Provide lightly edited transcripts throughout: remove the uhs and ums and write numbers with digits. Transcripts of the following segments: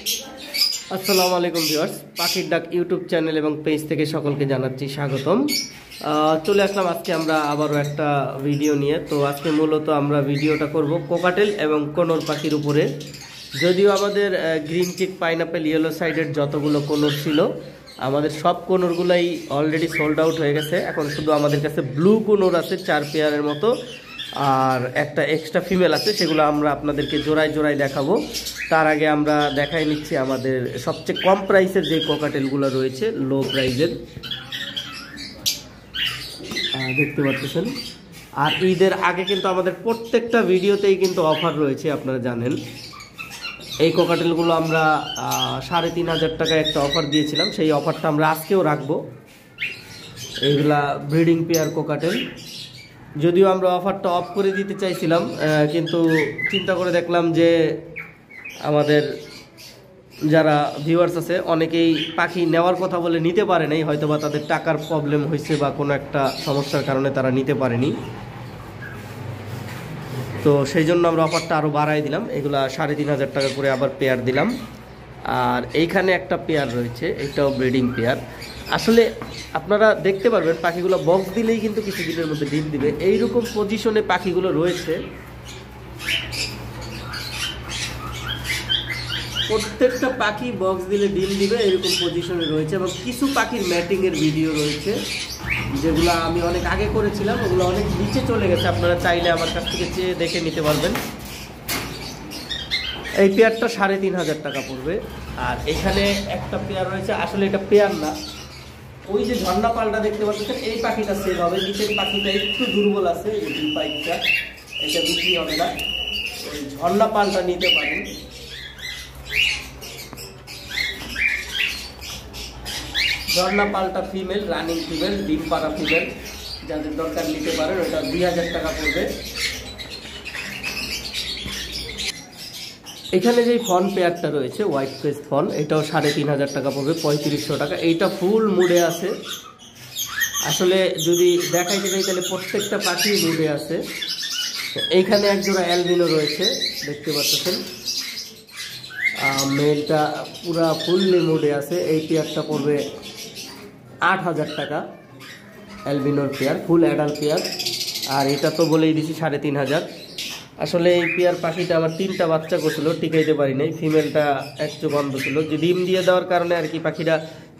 আসসালামু আলাইকুম ভিউয়ার্স, পাখির ডাক ইউটিউব চ্যানেল এবং পেজ থেকে সকলকে জানাচ্ছি স্বাগতম। চলে আসলাম আজকে আমরা আবারও একটা ভিডিও নিয়ে। তো আজকে মূলত আমরা ভিডিওটা করব কোকাটেল এবং কোনর পাখির উপরে। যদিও আমাদের গ্রিন চিক, পাইনাপেল, ইয়েলো সাইডের যতগুলো কোনর ছিল, আমাদের সব কোনরগুলাই অলরেডি সোল্ড আউট হয়ে গেছে। এখন শুধু আমাদের কাছে ব্লু কোনর আছে 4 পেয়ারের মতো, আর একটা এক্সট্রা ফিমেল আছে, সেগুলো আমরা আপনাদেরকে জোড়ায় জোড়ায় দেখাবো। তার আগে আমরা দেখাই নিচ্ছি আমাদের সবচেয়ে কম প্রাইসের যে কোকাটেলগুলো রয়েছে, লো প্রাইসের, দেখতে পাচ্ছেন। আর ঈদের আগে কিন্তু আমাদের প্রত্যেকটা ভিডিওতেই কিন্তু অফার রয়েছে, আপনারা জানেন। এই কোকাটেলগুলো আমরা 3,500 টাকায় একটা অফার দিয়েছিলাম, সেই অফারটা আমরা আজকেও রাখবো। এইগুলা ব্রিডিং পেয়ার কোকাটেল। যদিও আমরা অফারটা অফ করে দিতে চাইছিলাম, কিন্তু চিন্তা করে দেখলাম যে আমাদের যারা ভিউয়ার্স আছে অনেকেই পাখি নেওয়ার কথা বলে নিতে পারে নাই, হয়তো বা তাদের টাকার প্রবলেম হয়েছে বা কোনো একটা সমস্যার কারণে তারা নিতে পারেনি। তো সেই জন্য আমরা অফারটা আরও বাড়াই দিলাম, এগুলা 3,500 টাকা করে আবার পেয়ার দিলাম। আর এইখানে একটা পেয়ার রয়েছে, এটাও ব্রিডিং পেয়ার। আসলে আপনারা দেখতে পারবেন পাখিগুলো বক্স দিলেই কিন্তু কিছুদিনের মধ্যে ডিম দিবে, এইরকম পজিশনে পাখিগুলো রয়েছে। প্রত্যেকটা পাখি বক্স দিলে ডিম দিবে এরকম পজিশনে রয়েছে। এবং কিছু পাখির ম্যাটিংয়ের ভিডিও রয়েছে যেগুলো আমি অনেক আগে করেছিলাম, ওগুলো অনেক নিচে চলে গেছে, আপনারা চাইলে আমার কাছ থেকে চেয়ে দেখে নিতে পারবেন। এই পেয়ারটা 3,500 টাকা পড়বে। আর এখানে একটা পেয়ার রয়েছে, আসলে এটা পেয়ার না, ওই যে ঝর্ণা পালটা দেখতে পাচ্ছেন, এই পাখিটা সেল হবে। নিচের পাখিটা একটু দুর্বল আছে, এই পাইপটা, এটা বিক্রি হবে না। ওই ঝর্ণা পালটা নিতে পারেন। ঝর্ণা পালটা ফিমেল, রানিং ফিমেল, ডিম পাড়া ফিমেল, যাদের দরকার নিতে পারেন। ওটা 2,000 টাকা পড়বে। এখানে যে ফন পেয়ারটা রয়েছে, হোয়াইট ফেস ফন, এটাও 3,500 টাকা পড়বে, 3500 টাকা। এইটা ফুল মুডে আছে। আসলে যদি দেখাইতে যাই তাহলে প্রত্যেকটা পাখি মুডে আছে। এইখানে একজোড়া অ্যালবিনো রয়েছে, দেখতে পাচ্ছেন। মেলটা পুরা ফুললি মুডে আছে। এই পেয়ারটা পড়বে 8,000 টাকা, অ্যালবিনোর পেয়ার, ফুল অ্যাডাল্ট পেয়ার। আর এটা তো বলেই দিছি 3,500। আসলে এই পেয়ার পাখিটা আমার 3টা বাচ্চা করছিল, টিকাইতে পারি নাই। ফিমেলটা একটু বন্ধ ছিল, যে ডিম দিয়ে দেওয়ার কারণে আর কি পাখিটা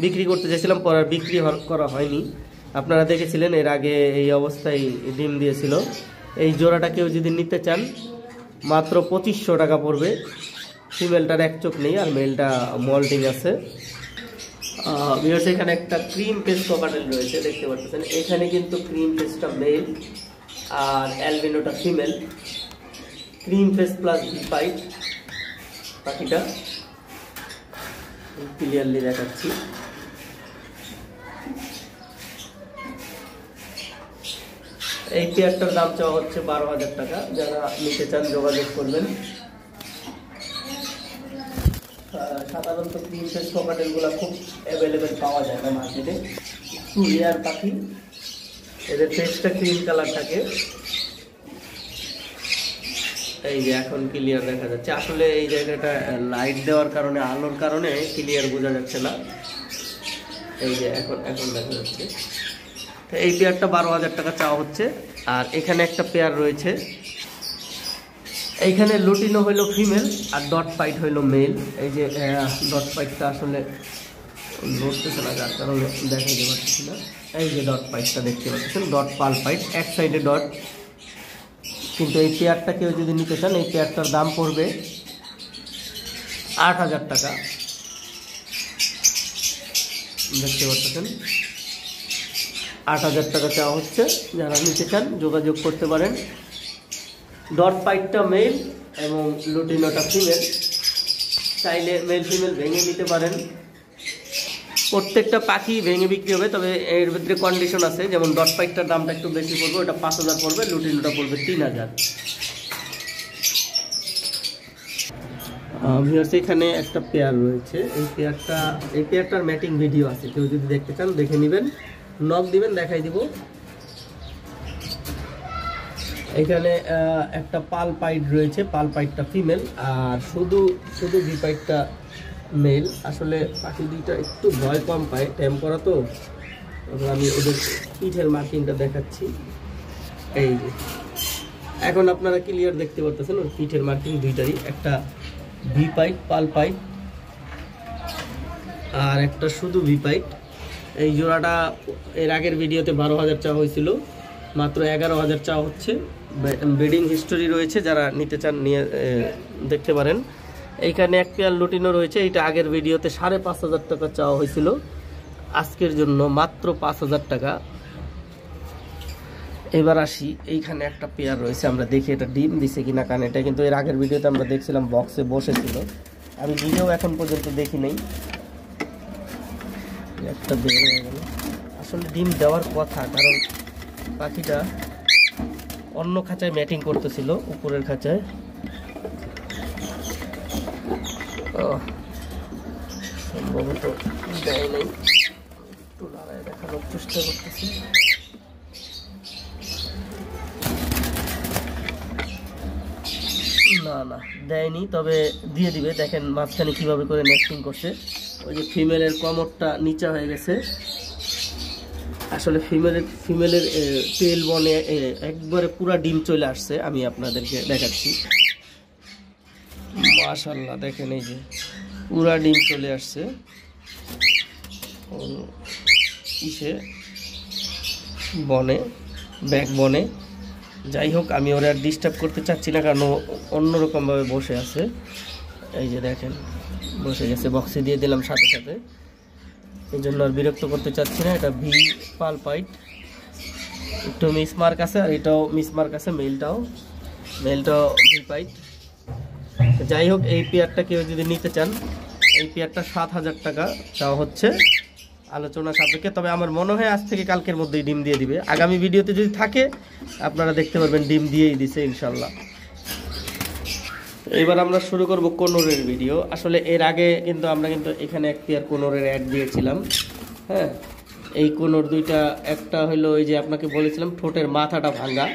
বিক্রি করতে চাইছিলাম, পরে বিক্রি করা হয়নি। আপনারা দেখেছিলেন এর আগে এই অবস্থায় ডিম দিয়েছিল। এই জোড়াটা কেউ যদি নিতে চান মাত্র 2500 টাকা পড়বে। ফিমেলটার এক চোখ নেই, আর মেলটা মল্টিং আছে। এখানে একটা ক্রিম পেস্ট কোকাটেল রয়েছে, দেখতে পাচ্ছেন। এখানে কিন্তু ক্রিম পেস্টটা মেল আর অ্যালবিনোটা female. Cream face plus pipe পাখিটা ক্লিয়ারলি দেখাচ্ছি। এই পেয়ারটার দাম চাওয়া হচ্ছে 12,000 টাকা। যারা নিতে চান যোগাযোগ করবেন। সাধারণত ক্রিম ফেস কোকাটেলগুলো খুব অ্যাভেলেবেল পাওয়া যায় না মার্কেটে, একটু রেয়ার পাখি। এদের ফেসটা ক্রিম কালার থাকে। এই যে এখন ক্লিয়ার দেখা যাচ্ছে। আসলে এই জায়গাটা লাইট দেওয়ার কারণে, আলোর কারণে ক্লিয়ার বোঝা যাচ্ছে না। এই যে এখন দেখা যাচ্ছে। এই পেয়ারটা 12,000 টাকা চাওয়া হচ্ছে। আর এখানে একটা পেয়ার রয়েছে, এইখানে লুটিনো হইলো ফিমেল আর ডট পাইট হইলো মেল। এই যে ডট পাইটটা আসলে ধরতেছে না, যার কারণে দেখাইতে পারছি না। এই যে ডট পাইটটা দেখতে পাচ্ছেন, ডট পাল পাইট, এক সাইডে ডট। কিন্তু এই পেয়ারটা কেউ যদি নিতে চান, এই পেয়ারটার দাম পড়বে 8,000 টাকা, দেখতে পাচ্ছেন। 8,000 টাকা চাওয়া হচ্ছে। যারা নিতে চান যোগাযোগ করতে পারেন। ডট পাইটটা মেল এবং লুটিনোটা ফিমেল। চাইলে মেল ফিমেল ভেঙে নিতে পারেন। প্রত্যেকটা পাখি ভেঙে বিক্রি হবে, তবে এর ভিতরে কন্ডিশন আছে। যেমন ডট পাইটটার দামটা একটু বেশি পড়বে, ওটা 5,000 পড়বে, লুটিনোটা পড়বে 3,000। ভিউয়ার্স, এখানে একটা পেয়ার রয়েছে। এই পেয়ারটার ম্যাটিং ভিডিও আছে, কেউ যদি দেখতে চান দেখে নেবেন, নক দিবেন, দেখাই দিব। এখানে একটা পাল পাইট রয়েছে, পাল পাইটটা ফিমেল, আর শুধু ভি পাইটটা মেল। আসলে পাখি দুইটা একটু ভয় কম পায় ট্যাম করা, তো আমি ওদের পিঠের মার্কিংটা দেখাচ্ছি। এই যে এখন আপনারা ক্লিয়ার দেখতে পাচ্ছেন ওর পিঠের মার্কিং দুইটারই, একটা ভি পাইট পাল পাইট আর একটা শুধু ভি পাইট। এই জোড়াটা এর আগের ভিডিওতে 12,000 চাওয়া হয়েছিল, মাত্র 11,000 চাওয়া হচ্ছে। ব্রিডিং হিস্টোরি রয়েছে, যারা নিতে চান নিয়ে দেখতে পারেন। এইখানে এক পেয়ার লুটিনো রয়েছে, এইটা আগের ভিডিওতে 5,500 টাকা চাওয়া হয়েছিল, আজকের জন্য মাত্র 5,000 টাকা। এবার আসি, এইখানে একটা পেয়ার রয়েছে, আমরা দেখি এটা ডিম দিছে কিনা, কারণ এটা কিন্তু এর আগের ভিডিওতে আমরা দেখছিলাম বক্সে বসেছিল, আমি নিজেও এখন পর্যন্ত দেখি নাই। একটা বের হয়ে গেল, আসলে ডিম দেওয়ার কথা, কারণ পাখিটা অন্য খাঁচায় ম্যাটিং করতেছিল, উপরের খাঁচায়। সম্ভবত দেয় নাই, একটু লড়াই দেখানোর চেষ্টা করতেছি। না না দেয়নি, তবে দিয়ে দিবে। দেখেন মাঝখানে কিভাবে করে নেস্টিং করছে। ওই যে ফিমেলের কমরটা নিচা হয়ে গেছে। আসলে ফিমেলের তেল বনে একবারে পুরা ডিম চলে আসছে, আমি আপনাদেরকে দেখাচ্ছি। মাশাআল্লাহ দেখেন, এই যে পুরা ডিম চলে আসছে ইসে বনে, ব্যাক বনে। যাই হোক, আমি ওরা আর ডিস্টার্ব করতে চাচ্ছি না, কারণ অন্যরকমভাবে বসে আছে। এই যে দেখেন বসে গেছে, বক্সে দিয়ে দিলাম সাথে সাথে, এই জন্য আর বিরক্ত করতে চাচ্ছি না। এটা ভি পাল পাইট, একটু মিসমার্ক আছে, আর এটাও মিসমার্ক আছে, মেলটাও ভি পাইট। যাই হোক, এই পেয়ারটা কেউ যদি নিতে চান, এই পেয়ারটা 7,000 টাকা চাওয়া হচ্ছে, আলোচনা সাপেক্ষে। তবে আমার মনে হয় আজ থেকে কালকের মধ্যেই ডিম দিয়ে দিবে। আগামী ভিডিওতে যদি থাকে আপনারা দেখতে পারবেন ডিম দিয়েই দিছে ইনশাল্লাহ। এবার আমরা শুরু করব কোনোরের ভিডিও। আসলে এর আগে কিন্তু আমরা এখানে এক পেয়ার কোনোরের অ্যাড দিয়েছিলাম। হ্যাঁ, এই কোনোর দুইটা, একটা হলো ওই যে আপনাকে বলেছিলাম ঠোঁটের মাথাটা ভাঙা,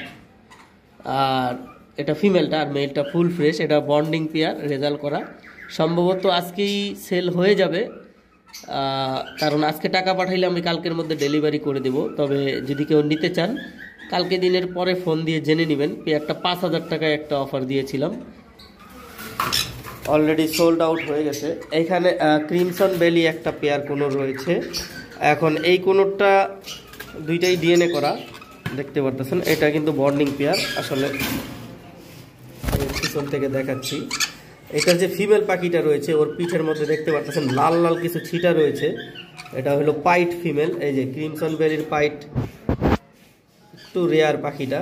আর এটা ফিমেলটা, আর মেলটা ফুল ফ্রেশ। এটা বন্ডিং পেয়ার, রেজাল্ট করা। সম্ভবত আজকেই সেল হয়ে যাবে, কারণ আজকে টাকা পাঠাইলে আমি কালকের মধ্যে ডেলিভারি করে দেব। তবে যদি কেউ নিতে চান, কালকে দিনের পরে ফোন দিয়ে জেনে নেবেন। পেয়ারটা 5,000 টাকায় একটা অফার দিয়েছিলাম, অলরেডি সোল্ড আউট হয়ে গেছে। এইখানে ক্রিমসন বেলি একটা পেয়ার কোনোর রয়েছে। এখন এই কোনোরটা দুইটাই ডিএনএ করা, দেখতে পারতেছেন। এটা কিন্তু বন্ডিং পেয়ার। আসলে পিছন থেকে দেখাচ্ছি, এটা যে ফিমেল পাখিটা রয়েছে, ওর পিঠের মধ্যে দেখতে পারতেছেন লাল লাল কিছু ছিটা রয়েছে, এটা হলো পাইট ফিমেল। এই যে ক্রিমসন বেলির পাইট, একটু রেয়ার পাখিটা।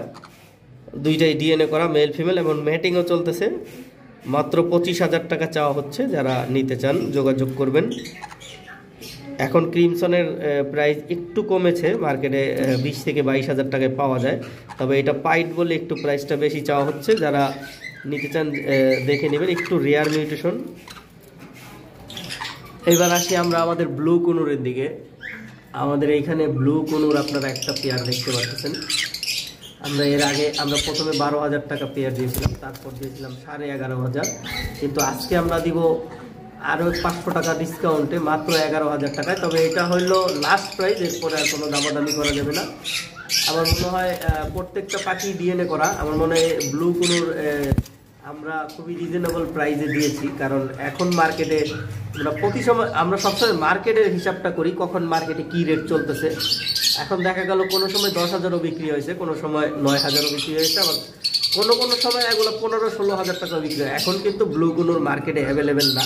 দুইটাই ডিএনএ করা, মেল ফিমেল, এবং ম্যাটিংও চলতেছে। মাত্র 25,000 টাকা চাওয়া হচ্ছে, যারা নিতে চান যোগাযোগ করবেন। এখন ক্রিমসনের প্রাইস একটু কমেছে, মার্কেটে 20 থেকে 22,000 টাকায় পাওয়া যায়। তবে এটা পাইট বলে একটু প্রাইসটা বেশি চাওয়া হচ্ছে, যারা নিতে চান দেখে নেবেন, একটু রেয়ার মিউটেশন। এবার আসি আমরা আমাদের ব্লু কুনুরের দিকে। আমাদের এইখানে ব্লু কুনুর আপনারা একটা পেয়ার দেখতে পাচ্ছেন। আমরা এর আগে প্রথমে 12,000 টাকা পেয়ার দিয়েছিলাম, তারপর দিয়েছিলাম 11,500, কিন্তু আজকে আমরা দিব আরও 500 টাকা ডিসকাউন্টে মাত্র 11,000 টাকায়। তবে এটা হইলো লাস্ট প্রাইস, এরপরে আর কোনো দামাদামি করা যাবে না। আমার মনে হয় প্রত্যেকটা পাখি ডিএনএ করা। আমার মনে হয় ব্লু কুনুর আমরা খুবই রিজনেবল প্রাইসে দিয়েছি, কারণ এখন মার্কেটে আমরা সবসময় মার্কেটের হিসাবটা করি, কখন মার্কেটে কি রেট চলতেছে। এখন দেখা গেল কোনো সময় 10,000ও বিক্রি হয়েছে, কোনো সময় 9,000ও বিক্রি হয়েছে, আবার কোনো সময় এগুলো 15-16,000 টাকা বিক্রি হয়। এখন কিন্তু ব্লু কুনুর মার্কেটে অ্যাভেলেবেল না,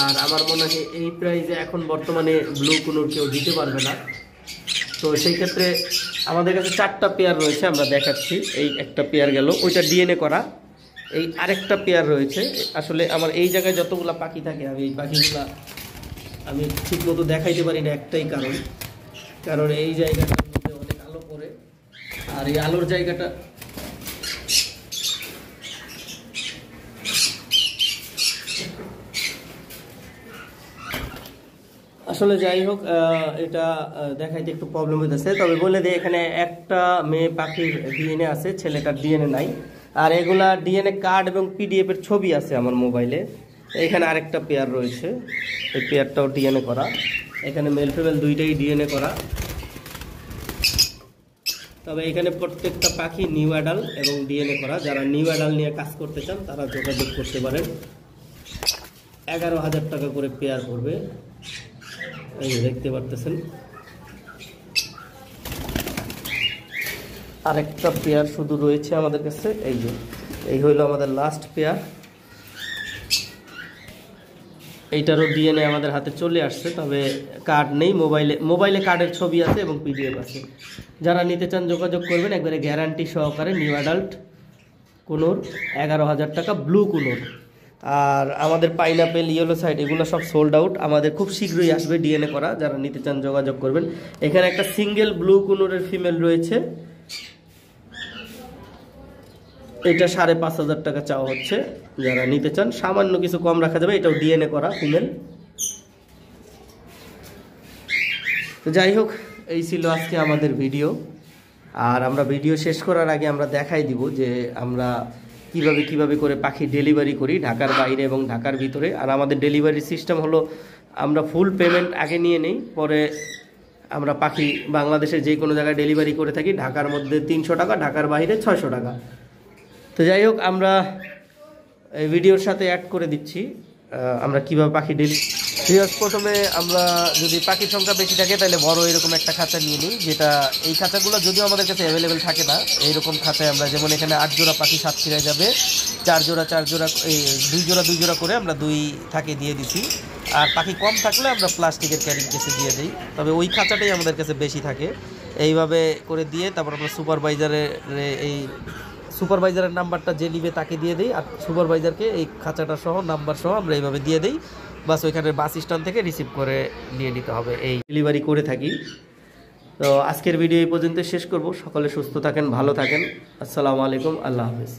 আর আমার মনে হয় এই প্রাইসে এখন বর্তমানে ব্লু কুনুর কেউ দিতে পারবে না। তো সেই ক্ষেত্রে আমাদের কাছে 4টা পেয়ার রয়েছে, আমরা দেখাচ্ছি। এই একটা পেয়ার গেল, ওইটা ডিএনএ করা। এই আরেকটা পেয়ার রয়েছে। আসলে আমার এই জায়গায় যতগুলা পাখি থাকে, আমি এই পাখিগুলা আমি ঠিক মতো দেখাইতে পারি না, একটাই কারণ এই জায়গাটার মধ্যে অনেক আলো পড়ে, আর এই আলোর জায়গাটা আসলে যাই হোক, এটা দেখাইতে একটু প্রবলেম হইতেছে। তবে বলে দিই, এখানে একটা মেয়ে পাখির ডিএনএ আছে, ছেলেটার ডিএনএ নাই। আর এগুলা ডিএনএ কার্ড এবং পিডিএফ এর ছবি আছে আমার মোবাইলে। এইখানে আরেকটা পেয়ার রয়েছে, এই পেয়ারটাও ডিএনএ করা। এখানে মেল ফিমেল দুইটাই ডিএনএ করা। তবে এখানে প্রত্যেকটা পাখি নিউ অ্যাডাল এবং ডিএনএ করা। যারা নিউ অ্যাডাল নিয়ে কাজ করতে চান তারা যোগাযোগ করতে পারেন। 11,000 টাকা করে পেয়ার পড়বে। এই যে দেখতে পারতেছেন আরেকটা পেয়ার শুধু রয়েছে আমাদের কাছে। এই যে এই হইলো আমাদের লাস্ট পেয়ার। এইটারও ডিএনএ আমাদের হাতে চলে আসছে, তবে কার্ড নেই। মোবাইলে কার্ডের ছবি আছে এবং পিডিএফ আছে। যারা নিতে চান যোগাযোগ করবেন, একবারে গ্যারান্টি সহকারে নিউ অ্যাডাল্ট কুনুর 11,000 টাকা ব্লু কুনুর। আর আমাদের পাইনাপেল, ইয়েলো সাইড এগুলো সব সোল্ড আউট। আমাদের খুব শীঘ্রই আসবে ডিএনএ করা। যারা নিতে চান যোগাযোগ করবেন। এখানে একটা সিঙ্গেল ব্লু কুনুরের ফিমেল রয়েছে, এটা 5,500 টাকা চাওয়া হচ্ছে। যারা নিতে চান সামান্য কিছু কম রাখা যাবে। এটাও ডিএনএ করা ফিমেল। তো যাই হোক, এই ছিল আজকে আমাদের ভিডিও। আর আমরা ভিডিও শেষ করার আগে আমরা দেখাই দিব যে আমরা কিভাবে করে পাখি ডেলিভারি করি ঢাকার বাইরে এবং ঢাকার ভিতরে। আর আমাদের ডেলিভারি সিস্টেম হলো আমরা ফুল পেমেন্ট আগে নিয়ে নেই, পরে আমরা পাখি বাংলাদেশের যে কোনো জায়গায় ডেলিভারি করে থাকি। ঢাকার মধ্যে 300 টাকা, ঢাকার বাইরে 600 টাকা। তো যাই হোক, আমরা এই ভিডিওর সাথে অ্যাড করে দিচ্ছি আমরা কিভাবে পাখি প্রথমে আমরা যদি পাখির সংখ্যা বেশি থাকে তাহলে বড় এরকম একটা খাঁচা নিয়ে নিই, যেটা এই খাঁচাগুলো যদিও আমাদের কাছে অ্যাভেলেবেল থাকে না। এইরকম খাঁচায় আমরা, যেমন এখানে 8 জোড়া পাখি সাতক্ষীরায় যাবে, 4 জোড়া এই 2 জোড়া করে আমরা 2 থাকে দিয়ে দিছি। আর পাখি কম থাকলে আমরা প্লাস্টিকের ক্যারিং কেসে দিয়ে দিই, তবে ওই খাঁচাটাই আমাদের কাছে বেশি থাকে। এইভাবে করে দিয়ে তারপর আমরা সুপারভাইজারের নাম্বারটা যে নিবে তাকে দিয়ে দিই, আর সুপারভাইজারকে এই খাঁচাটা সহ নাম্বার সহ আমরা এইভাবে দিয়ে দিই। বাস ওইখানে বাস স্ট্যান্ড থেকে রিসিভ করে নিয়ে নিতে হবে। এই ডেলিভারি করে থাকি। তো আজকের ভিডিও এই পর্যন্ত শেষ করব। সকলে সুস্থ থাকেন, ভালো থাকেন। আসসালামু আলাইকুম, আল্লাহ হাফেজ।